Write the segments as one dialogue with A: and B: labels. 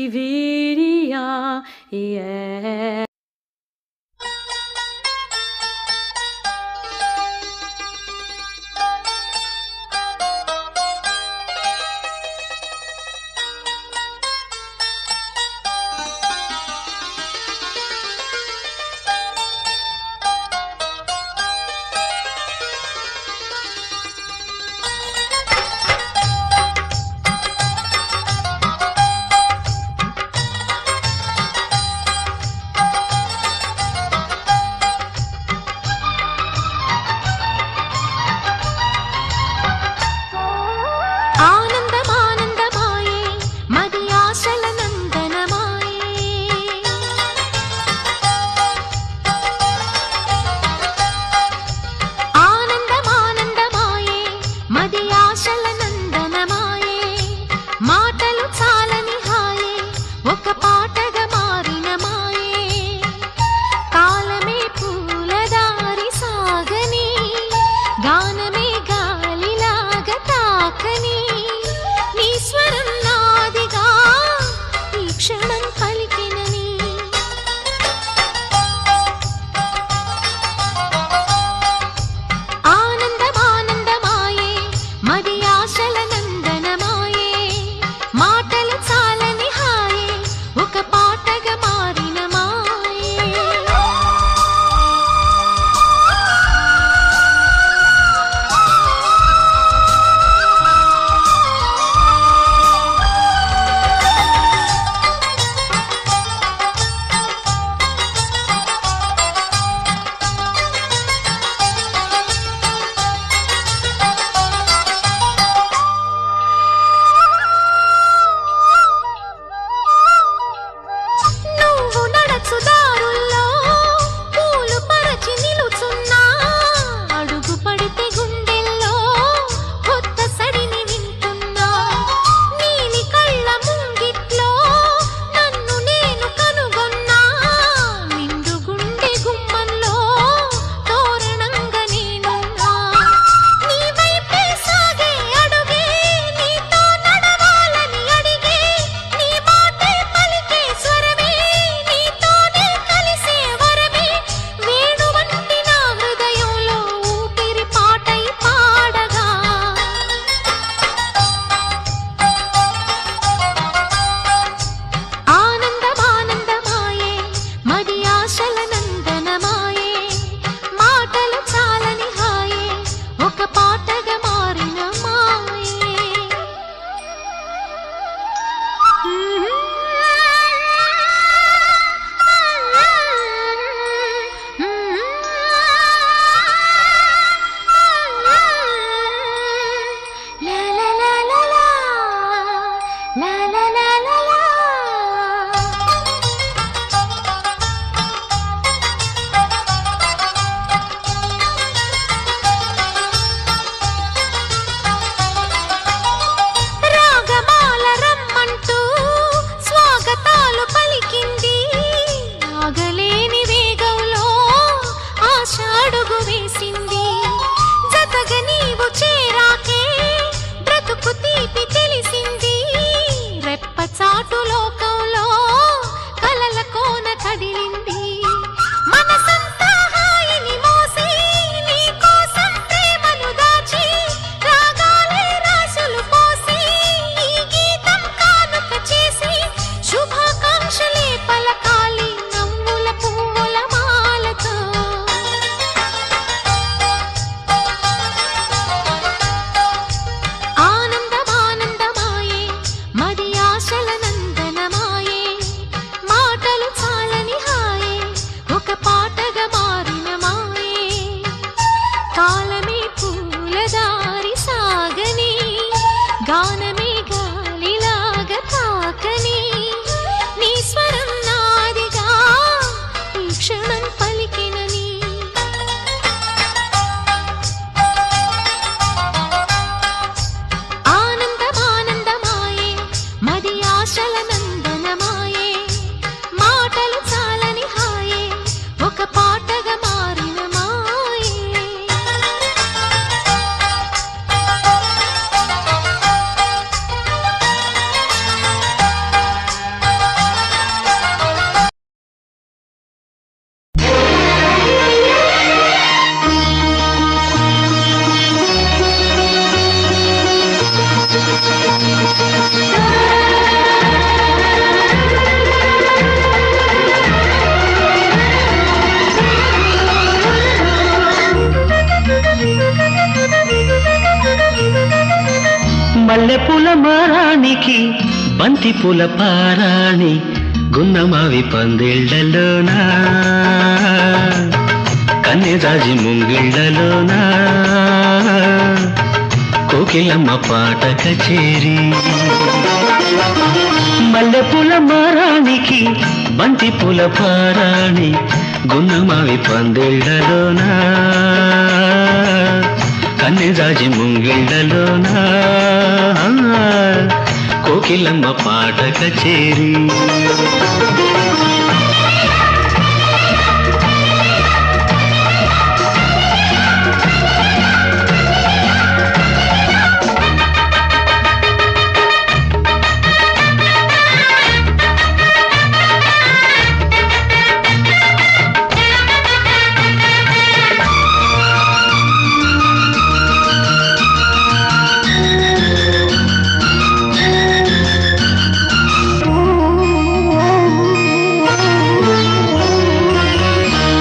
A: viria. Yeah.
B: గానమే గాలిలాగా తాకని నీ స్వరం నాది మల్లెపూల మారానికి బంతి పూల పారాణి గున్నమావి పందిళ్ళలోనా కన్నెజాజి ముంగిళ్ళలోనా కోకిలమ్మ పాట కచేరి మల్లెపూల మారానికి బంతి పూల పారాణి గున్నమావి పందిళ్ళలోనా కన్నెజాజి ముంగిళ్ళలోనా కోకిలమ్మ పాట కచేరి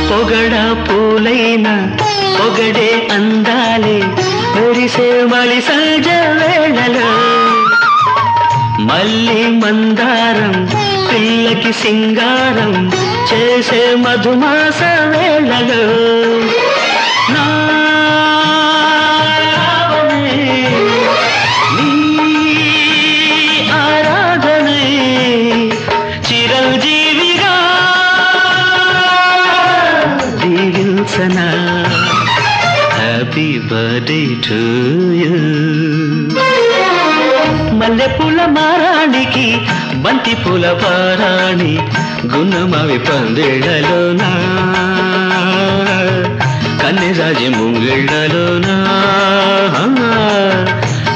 B: పొగడా పూలైన పొగడే అందాలే మురిసే మలి సహజ వేళలో మల్లి మందారం పిల్లకి సింగారం చేసే మధుమాస వేళలో నీ ఆరాధనే చిరంజీవిగా దీవించనా హ్యాపీ బర్త్డే టు యూ మల్లెపూల మారానికి బంతి పూల పారాణి గున్నమావి పందిళ్ళలోనా కన్నెజాజి ముంగిళ్ళలోనా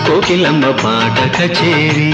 B: కోకిలమ్మ పాట కచేరి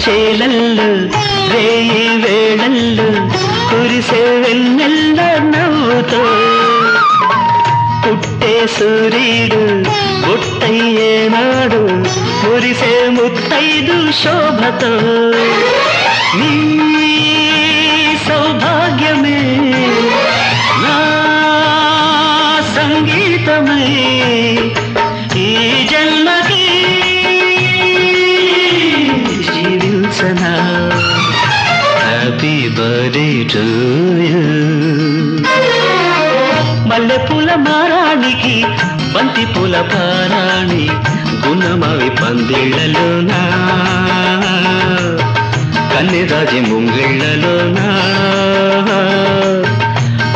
B: చేలల్లు రేయి వేళల్లు కురిసే వెన్నెల్ల నవ్వుతో పుట్టే సూర్యుడు పుట్టయ్యేనాడు కురిసే ముత్తైదు శోభతో నీ సౌభాగ్యమే నా సంగీతమే ఈ జన్మకి హ్యాపీ బర్త్డే టు యూ మల్లెపూల మారానికి బంతి పూల పారాణి గున్నమావి పందిళ్ళలోనా కన్నెజాజి ముంగిళ్ళలోనా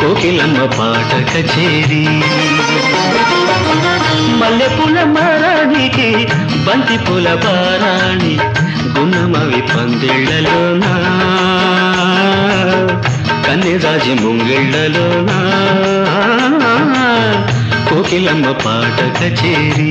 B: కోకిలమ్మ పాట కచేరి మల్లెపూల మారానికి బంతి పూల పారాణి గున్నమావి పందిళ్ళలోనా కన్నెజాజి ముంగిళ్ళలోనా కోకిలమ్మ పాట కచేరి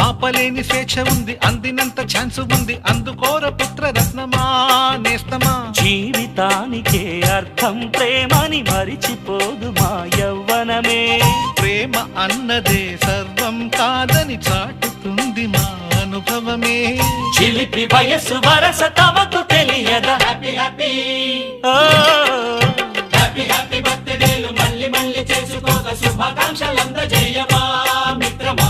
C: ఆపలేని స్వేచ్ఛ ఉంది అందినంత ఛాన్స్ ఉంది అందుకోర పుత్ర రత్నమా నేస్తమా
D: జీవితానికే అర్థం ప్రేమని మరిచిపోదు మా యవ్వనమే
C: ప్రేమ అన్నదే సర్వం కాదని చాటుతుంది మా అనుభవం అనుభవమే.
D: చిలిపి వయస్సు వరస తమకు తెలియదా హ్యాపీ హ్యాపీ హ్యాపీ హ్యాపీ బర్త్డేలు మళ్ళీ మళ్ళీ చేసుకోక శుభాకాంక్షలందజేయమా మిత్రమా.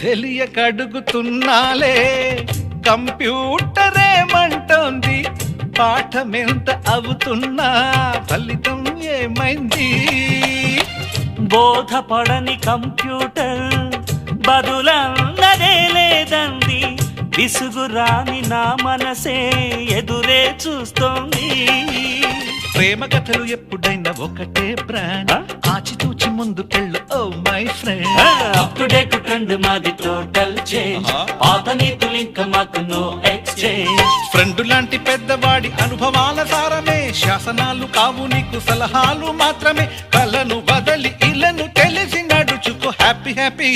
C: తెలియక అడుగుతున్నాలే కంప్యూటరేమంటోంది, పాఠమెంత అవుతున్నా ఫలితం ఏమైంది.
D: బోధపడని కంప్యూటర్ బదులన్నదే లేదండి, విసుగురాని నా మనసే ఎదురే చూస్తోంది.
C: ప్రేమ కథలు ఎప్పుడైనా ఒకటే బ్రాండ్, ఆచితూచి ముందుకెళ్ళు oh my friend.
D: Up to date trend మాది టోటల్ చేంజ్, పాత నీతులు ఇంకా మాకు నో ఎక్స్చేంజ్.
C: ఫ్రెండ్ లాంటి పెద్దవాడి అనుభవాల సారమే, శాసనాలు కావు నీకు సలహాలు మాత్రమే. కలను వదలి ఇలను తెలిసి నడుచుకో హ్యాపీ హ్యాపీ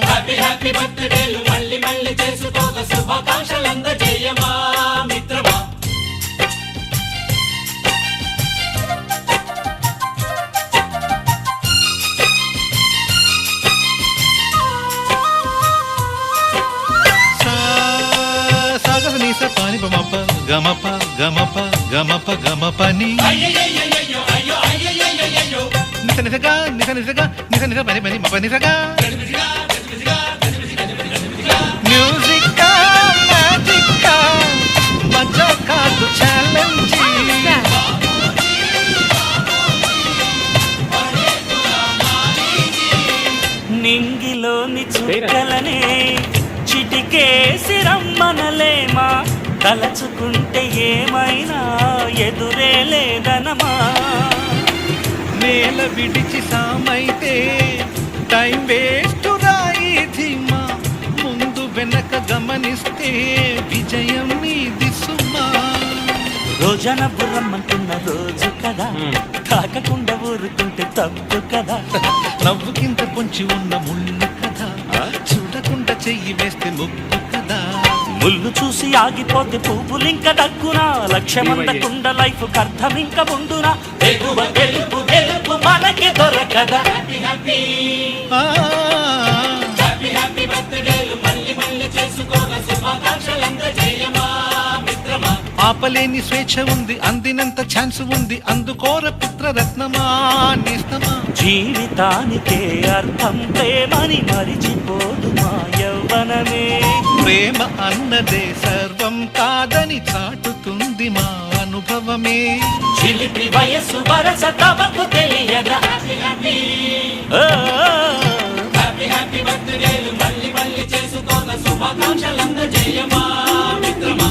D: హ్యాపీ హ్యాపీ బర్త్డేలు మళ్ళీ మళ్ళీ చేసుకోక శుభాకాంక్షలందజేయమా మిత్రమా.
C: పాని పమప గమప గమప గమప గమపని నిస నిసగా నిస నిసగా నిస నిస పని పని మప నిసగా. మ్యూజిక్ మ్యాజిక్ మజా కాదు ఛాలెంజ్.
D: నింగిలోని చుక్కలనే చిటికేసి రమ్మనలేమా, తలచుకుంటే ఏమైనా ఎదురే లేదనమా.
C: నేల విడిచి సామైతే టైం వేస్ట్ రాయి ధీమా, ముందు వెనక గమనిస్తే విజయం నీది సుమా.
D: రోజన బుర్రమ్మంటున్న రోజు కదా, తాకకుండా ఊరుకుంటే తప్పు కదా.
C: నవ్వుకింత పొంచి ఉన్న ముళ్ళు కదా, చూడకుండా చెయ్యి వేస్తే ముగ్గు కదా.
D: ముళ్ళు చూసి ఆగిపోతే పువ్వులింక దక్కునా, లక్ష్యమందకుండా లైఫ్ అర్థం ఇంక ఉండునా. ఎగువ గెలుపు గెలుపు మనకి దొరకదా హ్యాపీ హ్యాపీ హ్యాపీ హ్యాపీ బర్త్డేలు మళ్ళీ మళ్ళీ చేసుకోక శుభాకాంక్షలందజేయమా మిత్రమా.
C: ఆపలేని స్వేచ్ఛ ఉంది, అందినంత ఛాన్స్ ఉంది, అందుకోర పుత్రరత్నమా నేస్తమా.
D: జీవితానికే అర్థం ప్రేమని మరిచిపోదు మా యవ్వనమే.
C: ప్రేమ అన్నదే సర్వం కాదని చాటుతుంది మా అనుభవమే.
D: చిలిపి వయస్సు వరస తమకు తెలియదా హ్యాపీ హ్యాపీ హ్యాపీ హ్యాపీ బర్త్డేలు మళ్ళీ మళ్ళీ చేసుకోక శుభాకాంక్షలందజేయమా మిత్రమా.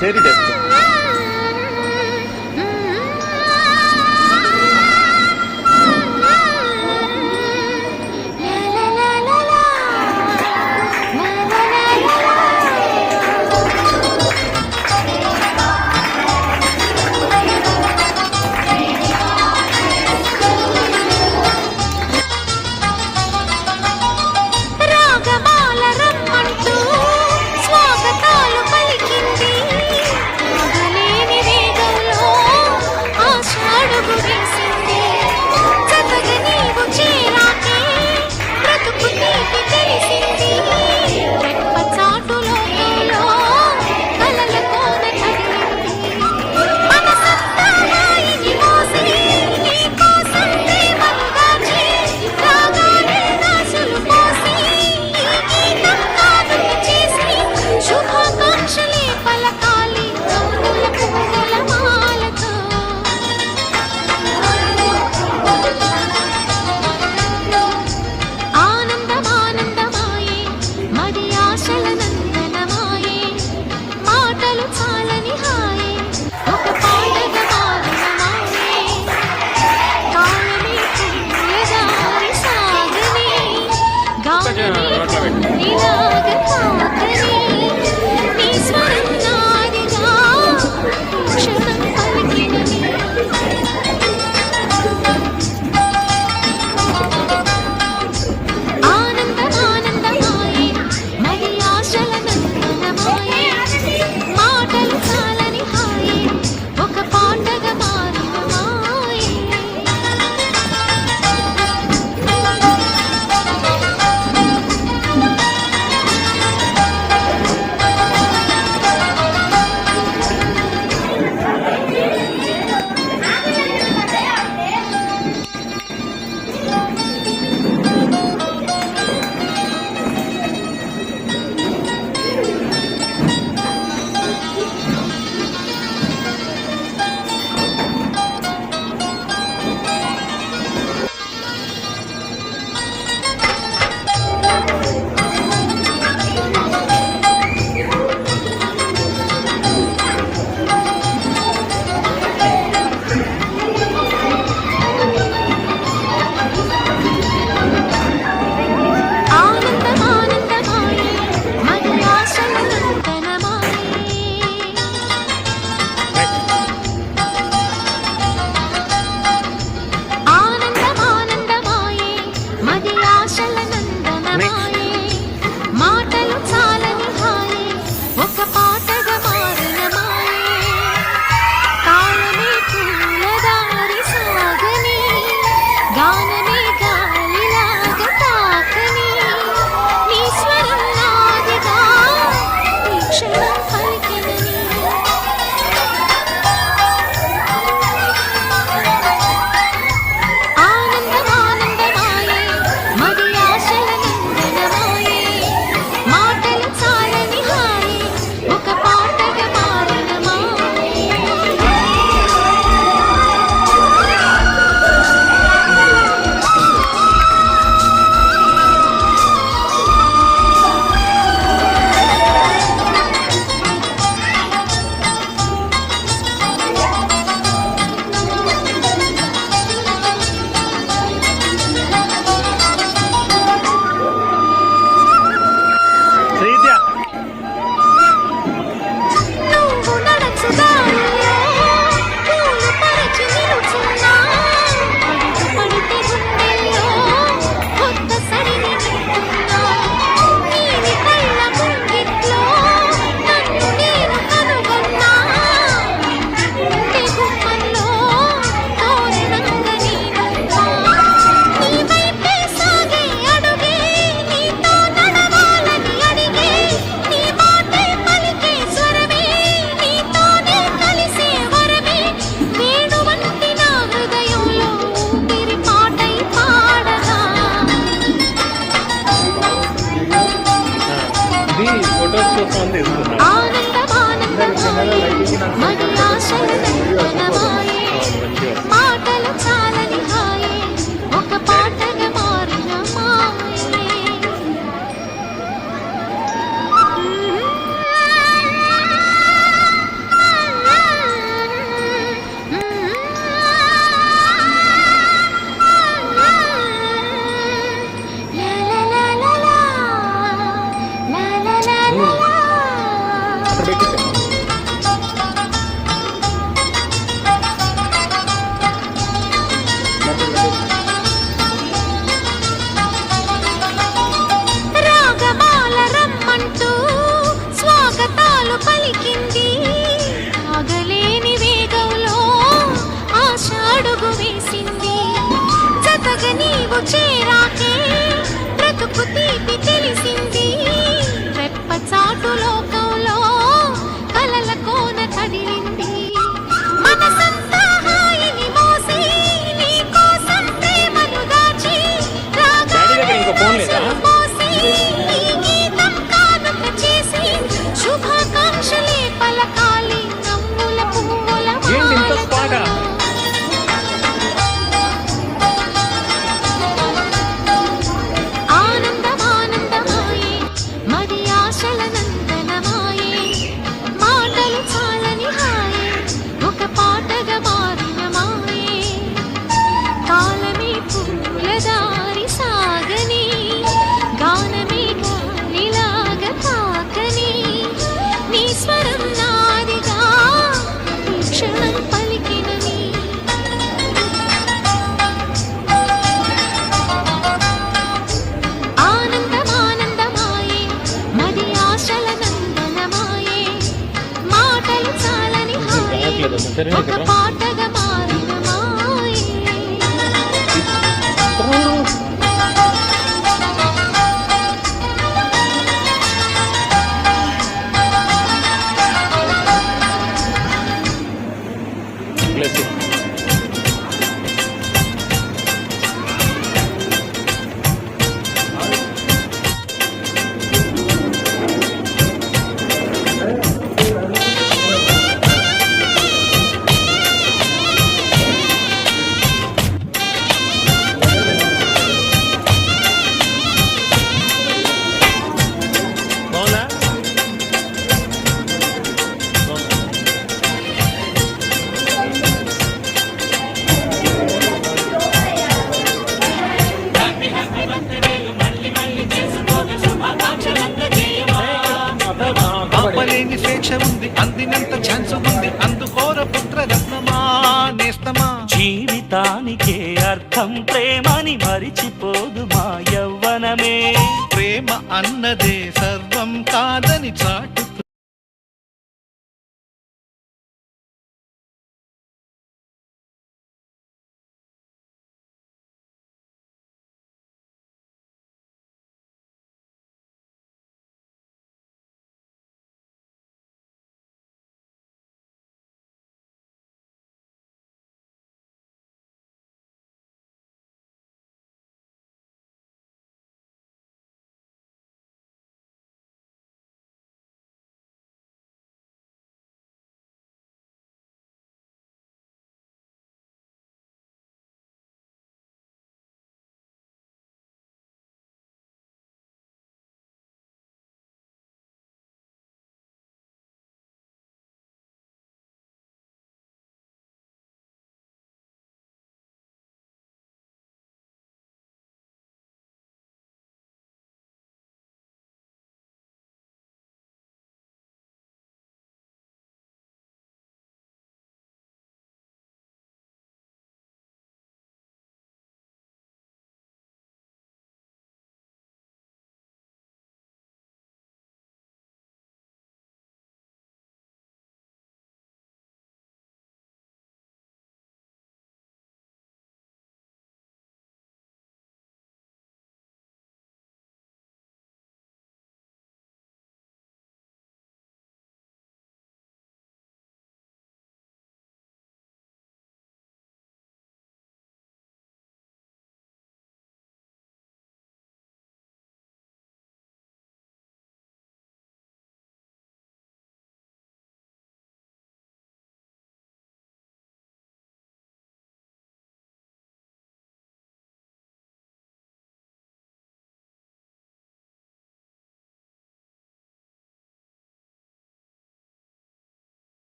E: చేరి టెస్ట్
A: అడుగు వేసింది జతగా నీవు చేరాకే బ్రతుకు తీపి తెలిసింది రెప్ప చాటు లోకంలో కలల కోన కదిలింది మనసంతా హాయిని మోసి నీ కోసం ప్రేమను దాచి రాగాలు పోసి ఈ గీతం కానుక చేసి శుభాకాంక్షలే పలకాలి నమ్ముల పువ్వుల మాలతో. ఆనందమానందమాయే మది ఆశల నందనమాయే మాటలు చాలని హాయే ఒక పాటగా మారిన మాయే కాలమే పూల దారి సాగని గానమే గాలిలాగా తాకని నీ స్వరం నాదిగా ఈ క్షణం పలికినని ఆనందమానందమాయే మది ఆశల నందనమాయే మాటలు చాలని హాయే ఒక పాటగా మారిన మాయే
C: ఆపలేని స్వేచ్ఛ ఉంది అందినంత ఛాన్స్ ఉంది అందుకోర పుత్ర రత్నమా నేస్తమా
D: జీవితానికే అర్థం ప్రేమని మరిచిపోదు మా యవ్వనమే
C: ప్రేమ అన్నదే సర్వం కాదని చాటి